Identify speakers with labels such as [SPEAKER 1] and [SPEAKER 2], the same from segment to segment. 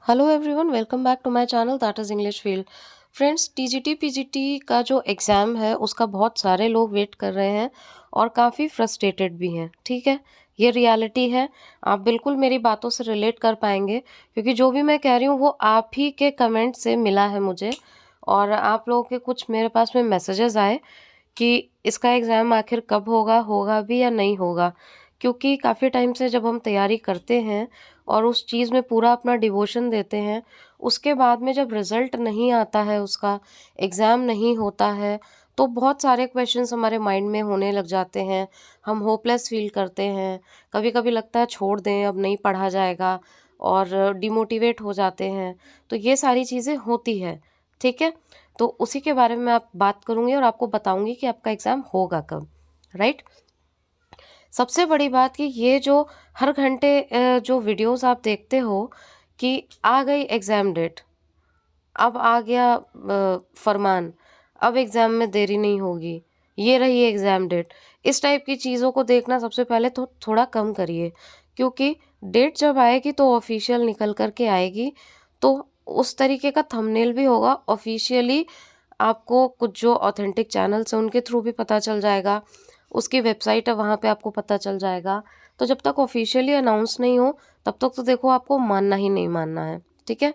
[SPEAKER 1] Hello everyone, welcome back to my channel that is English field. Friends, TGT PGT का जो exam है उसका बहुत सारे लोग वेट कर रहे हैं और काफ़ी फ्रस्ट्रेटेड भी हैं। ठीक है, ये रियलिटी है। आप बिल्कुल मेरी बातों से रिलेट कर पाएंगे क्योंकि जो भी मैं कह रही हूँ वो आप ही के कमेंट से मिला है मुझे। और आप लोगों के कुछ मेरे पास में मैसेजेस आए कि इसका एग्ज़ाम आखिर कब होगा, होगा भी या नहीं होगा। क्योंकि काफ़ी टाइम से जब हम तैयारी करते हैं और उस चीज़ में पूरा अपना डिवोशन देते हैं, उसके बाद में जब रिज़ल्ट नहीं आता है उसका, एग्ज़ाम नहीं होता है, तो बहुत सारे क्वेश्चंस हमारे माइंड में होने लग जाते हैं। हम होपलेस फ़ील करते हैं, कभी-कभी लगता है छोड़ दें, अब नहीं पढ़ा जाएगा और डिमोटिवेट हो जाते हैं। तो ये सारी चीज़ें होती हैं, ठीक है? तो उसी के बारे में मैं आप बात करूँगी और आपको बताऊँगी कि आपका एग्ज़ाम होगा कब, राइट? सबसे बड़ी बात कि ये जो हर घंटे जो वीडियोस आप देखते हो कि आ गई एग्ज़ाम डेट, अब आ गया फरमान, अब एग्ज़ाम में देरी नहीं होगी, ये रही एग्ज़ाम डेट। इस टाइप की चीज़ों को देखना सबसे पहले तो थोड़ा कम करिए, क्योंकि डेट जब आएगी तो ऑफ़िशियल निकल कर के आएगी, तो उस तरीके का थंबनेल भी होगा ऑफ़िशियली। आपको कुछ जो ऑथेंटिक चैनल्स हैं उनके थ्रू भी पता चल जाएगा, उसकी वेबसाइट है वहाँ पे आपको पता चल जाएगा। तो जब तक ऑफ़िशियली अनाउंस नहीं हो तब तक तो देखो आपको मानना ही नहीं मानना है, ठीक है?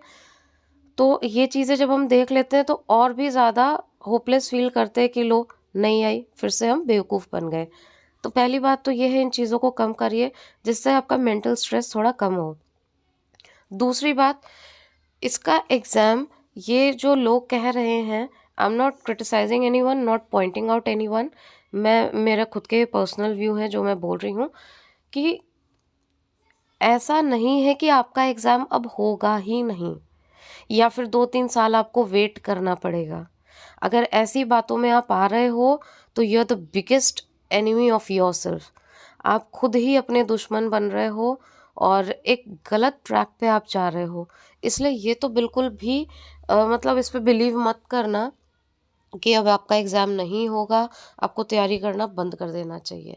[SPEAKER 1] तो ये चीज़ें जब हम देख लेते हैं तो और भी ज़्यादा होपलेस फ़ील करते हैं कि लो नहीं आई, फिर से हम बेवकूफ़ बन गए। तो पहली बात तो ये है, इन चीज़ों को कम करिए जिससे आपका मेंटल स्ट्रेस थोड़ा कम हो। दूसरी बात, इसका एग्ज़ाम ये जो लोग कह रहे हैं, I am not criticising anyone, not pointing out anyone. मैं मेरा खुद के पर्सनल व्यू है जो मैं बोल रही हूँ कि ऐसा नहीं है कि आपका एग्ज़ाम अब होगा ही नहीं या फिर 2-3 साल आपको वेट करना पड़ेगा। अगर ऐसी बातों में आप आ रहे हो तो you are the biggest enemy of yourself. आप खुद ही अपने दुश्मन बन रहे हो और एक गलत ट्रैक पे आप जा रहे हो। इसलिए ये तो बिल्कुल भी मतलब इस पे बिलीव मत करना कि अब आपका एग्ज़ाम नहीं होगा, आपको तैयारी करना बंद कर देना चाहिए।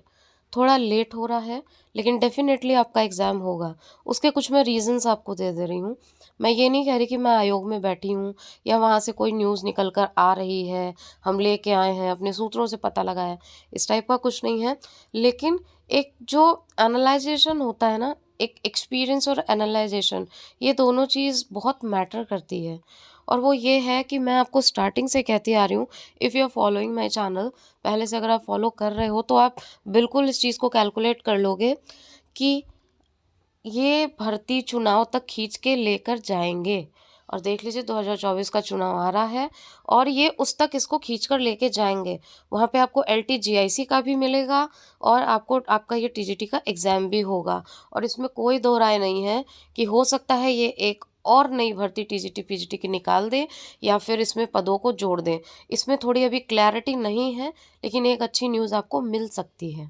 [SPEAKER 1] थोड़ा लेट हो रहा है, लेकिन डेफ़िनेटली आपका एग्ज़ाम होगा। उसके कुछ मैं रीज़न्स आपको दे दे रही हूँ। मैं ये नहीं कह रही कि मैं आयोग में बैठी हूँ या वहाँ से कोई न्यूज़ निकल कर आ रही है, हम लेके आए हैं, अपने सूत्रों से पता लगाया, इस टाइप का कुछ नहीं है। लेकिन एक जो एनालाइज़ेशन होता है ना, एक एक्सपीरियंस और एनालाइज़ेशन, ये दोनों चीज़ बहुत मैटर करती है। और वो ये है कि मैं आपको स्टार्टिंग से कहती आ रही हूँ, if you are following my channel, पहले से अगर आप फॉलो कर रहे हो तो आप बिल्कुल इस चीज़ को कैलकुलेट कर लोगे कि ये भर्ती चुनाव तक खींच के लेकर जाएँगे। और देख लीजिए 2024 का चुनाव आ रहा है और ये उस तक इसको खींच कर लेके जाएँगे। वहाँ पे आपको एलटीजीआईसी का भी मिलेगा और आपको आपका ये टीजीटी का एग्ज़ाम भी होगा। और इसमें कोई दो राय नहीं है कि हो सकता है ये एक और नई भर्ती टीजीटी पीजीटी की निकाल दें या फिर इसमें पदों को जोड़ दें। इसमें थोड़ी अभी क्लैरिटी नहीं है, लेकिन एक अच्छी न्यूज़ आपको मिल सकती है।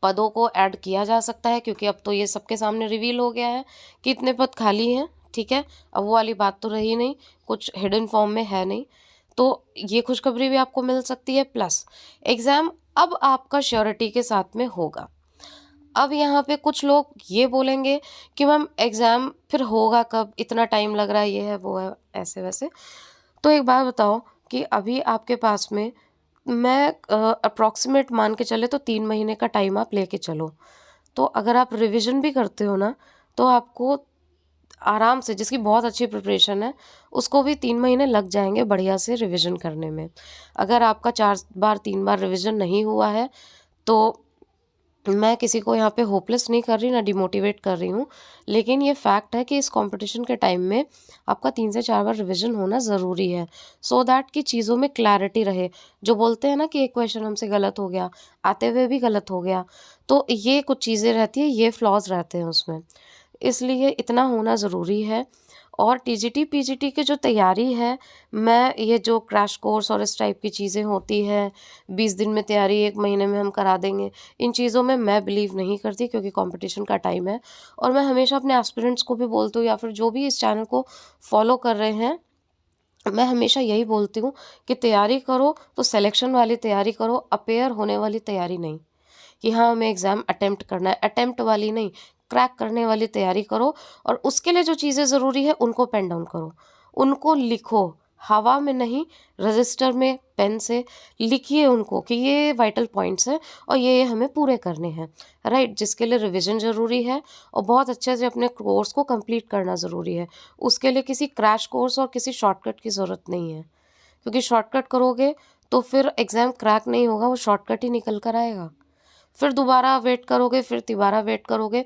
[SPEAKER 1] पदों को ऐड किया जा सकता है क्योंकि अब तो ये सबके सामने रिवील हो गया है कि इतने पद खाली हैं, ठीक है? अब वो वाली बात तो रही नहीं, कुछ हिडन फॉर्म में है नहीं। तो ये खुशखबरी भी आपको मिल सकती है, प्लस एग्ज़ाम अब आपका श्योरिटी के साथ में होगा। अब यहाँ पे कुछ लोग ये बोलेंगे कि मैम एग्ज़ाम फिर होगा कब? इतना टाइम लग रहा है, ये है, वो है, ऐसे-वैसे। तो एक बात बताओ कि अभी आपके पास में मैं अप्रॉक्सिमेट मान के चले तो 3 महीने का टाइम आप लेके चलो। तो अगर आप रिविज़न भी करते हो ना, तो आपको आराम से, जिसकी बहुत अच्छी प्रिपरेशन है, उसको भी 3 महीने लग जाएँगे बढ़िया से रिविज़न करने में। अगर आपका 4 बार 3 बार रिविज़न नहीं हुआ है, तो मैं किसी को यहाँ पे होपलेस नहीं कर रही, ना डिमोटिवेट कर रही हूँ। लेकिन ये फैक्ट है कि इस कॉम्पिटिशन के टाइम में आपका 3 से 4 बार रिविज़न होना ज़रूरी है, सो दैट कि चीज़ों में क्लैरिटी रहे। जो बोलते हैं ना कि एक क्वेश्चन हमसे गलत हो गया, आते हुए भी गलत हो गया, तो ये कुछ चीज़ें रहती हैं, ये फ्लॉज़ रहते हैं उसमें। इसलिए इतना होना ज़रूरी है। और टीजीटी पीजीटी की जो तैयारी है, मैं ये जो क्रैश कोर्स और इस टाइप की चीज़ें होती हैं, 20 दिन में तैयारी 1 महीने में हम करा देंगे, इन चीज़ों में मैं बिलीव नहीं करती क्योंकि कंपटीशन का टाइम है। और मैं हमेशा अपने एस्पिरेंट्स को भी बोलती हूँ या फिर जो भी इस चैनल को फॉलो कर रहे हैं, मैं हमेशा यही बोलती हूँ कि तैयारी करो तो सिलेक्शन वाली तैयारी करो, अपेयर होने वाली तैयारी नहीं। कि हाँ, हमें एग्ज़ाम अटेम्प्ट करना है, अटेम्प्ट वाली नहीं, क्रैक करने वाली तैयारी करो और उसके लिए जो चीज़ें ज़रूरी है उनको पेन डाउन करो, उनको लिखो, हवा में नहीं, रजिस्टर में पेन से लिखिए उनको कि ये वाइटल पॉइंट्स हैं और ये हमें पूरे करने हैं, राइट? जिसके लिए रिवीजन ज़रूरी है और बहुत अच्छे से अपने कोर्स को कंप्लीट करना ज़रूरी है। उसके लिए किसी क्रैश कोर्स और किसी शॉर्टकट की ज़रूरत नहीं है, क्योंकि शॉर्टकट करोगे तो फिर एग्ज़ाम क्रैक नहीं होगा, वो शॉर्टकट ही निकल कर आएगा। फिर दोबारा वेट करोगे, फिर तिबारा वेट करोगे।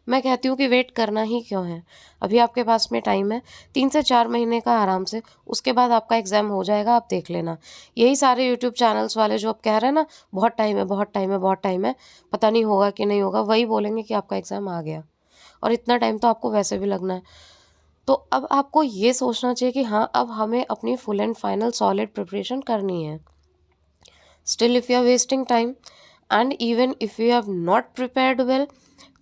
[SPEAKER 1] मैं कहती हूँ कि वेट करना ही क्यों है? अभी आपके पास में टाइम है 3 से 4 महीने का आराम से, उसके बाद आपका एग्ज़ाम हो जाएगा, आप देख लेना। यही सारे यूट्यूब चैनल्स वाले जो अब कह रहे हैं ना, बहुत टाइम है, बहुत टाइम है, बहुत टाइम है, पता नहीं होगा कि नहीं होगा, वही बोलेंगे कि आपका एग्ज़ाम आ गया और इतना टाइम तो आपको वैसे भी लगना है। तो अब आपको ये सोचना चाहिए कि हाँ, अब हमें अपनी full and final solid preparation करनी है। Still, if you are wasting time and even if you have not prepared well,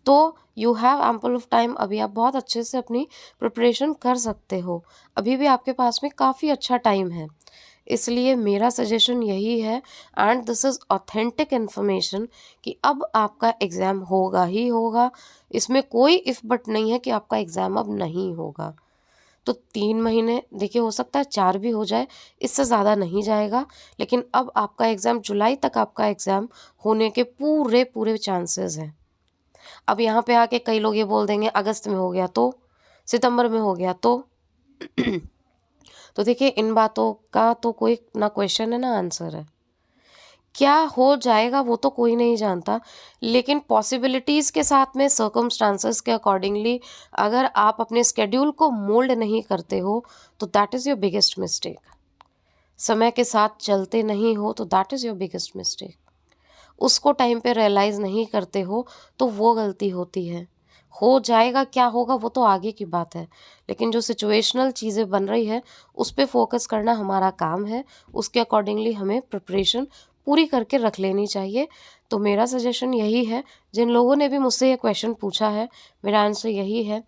[SPEAKER 1] तो you have ample of time. अभी आप बहुत अच्छे से अपनी प्रिपरेशन कर सकते हो, अभी भी आपके पास में काफ़ी अच्छा टाइम है। इसलिए मेरा सजेशन यही है, and this is authentic information, कि अब आपका एग्ज़ाम होगा ही होगा। इसमें कोई इफ़ बट नहीं है कि आपका एग्ज़ाम अब नहीं होगा। तो 3 महीने, देखिए हो सकता है 4 भी हो जाए, इससे ज़्यादा नहीं जाएगा। लेकिन अब आपका एग्ज़ाम जुलाई तक, आपका एग्ज़ाम होने के पूरे पूरे चांसेस हैं। अब यहाँ पे आके कई लोग ये बोल देंगे अगस्त में हो गया तो, सितंबर में हो गया तो। तो देखिए इन बातों का तो कोई ना क्वेश्चन है ना आंसर है। क्या हो जाएगा वो तो कोई नहीं जानता, लेकिन पॉसिबिलिटीज़ के साथ में सर्कमस्टांसेस के अकॉर्डिंगली अगर आप अपने स्केड्यूल को मोल्ड नहीं करते हो तो that is your biggest mistake. समय के साथ चलते नहीं हो तो that is your biggest mistake. उसको टाइम पे रियलाइज़ नहीं करते हो तो वो गलती होती है। हो जाएगा, क्या होगा वो तो आगे की बात है, लेकिन जो सिचुएशनल चीज़ें बन रही है उस पे फोकस करना हमारा काम है। उसके अकॉर्डिंगली हमें प्रिपरेशन पूरी करके रख लेनी चाहिए। तो मेरा सजेशन यही है, जिन लोगों ने भी मुझसे ये क्वेश्चन पूछा है, मेरा आंसर यही है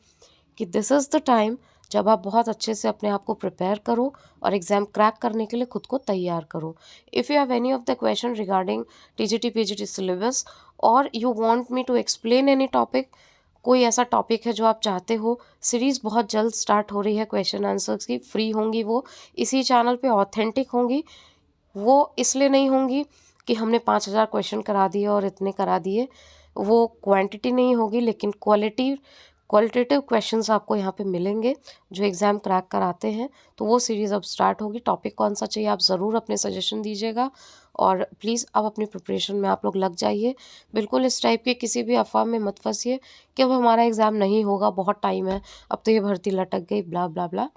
[SPEAKER 1] कि दिस इज़ द टाइम जब आप बहुत अच्छे से अपने आप को प्रिपेयर करो और एग्ज़ाम क्रैक करने के लिए खुद को तैयार करो। If you have any of the question regarding TGT PGT syllabus और you want me to explain any topic, कोई ऐसा टॉपिक है जो आप चाहते हो, सीरीज़ बहुत जल्द स्टार्ट हो रही है क्वेश्चन आंसर्स की, फ्री होंगी वो, इसी चैनल पे ऑथेंटिक होंगी। वो इसलिए नहीं होंगी कि हमने 5000 क्वेश्चन करा दिए और इतने करा दिए, वो क्वांटिटी नहीं होगी, लेकिन क्वालिटेटिव क्वेश्चंस आपको यहाँ पे मिलेंगे जो एग्ज़ाम क्रैक कराते हैं। तो वो सीरीज़ अब स्टार्ट होगी। टॉपिक कौन सा चाहिए आप ज़रूर अपने सजेशन दीजिएगा और प्लीज़ अब अपनी प्रिपरेशन में आप लोग लग जाइए। बिल्कुल इस टाइप के किसी भी अफ़वाह में मत फंसिए कि अब हमारा एग्ज़ाम नहीं होगा, बहुत टाइम है, अब तो ये भर्ती लटक गई, ब्ला ब्ला ब्ला।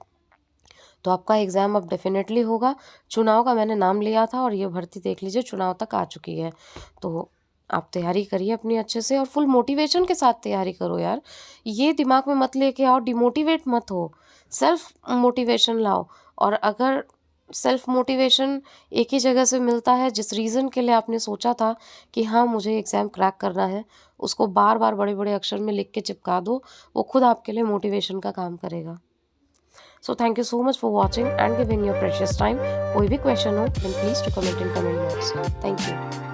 [SPEAKER 1] तो आपका एग्ज़ाम अब डेफ़िनेटली होगा। चुनाव का मैंने नाम लिया था और ये भर्ती देख लीजिए चुनाव तक आ चुकी है। तो आप तैयारी करिए अपनी अच्छे से और फुल मोटिवेशन के साथ तैयारी करो यार। ये दिमाग में मत लेके आओ, डिमोटिवेट मत हो, सेल्फ मोटिवेशन लाओ। और अगर सेल्फ मोटिवेशन एक ही जगह से मिलता है, जिस रीज़न के लिए आपने सोचा था कि हाँ मुझे एग्ज़ाम क्रैक करना है, उसको बार-बार बड़े-बड़े अक्षर में लिख के चिपका दो, वो खुद आपके लिए मोटिवेशन का काम करेगा। So thank you so much for watching and giving your precious time. कोई भी क्वेश्चन हो then please to comment in comment box. Thank you.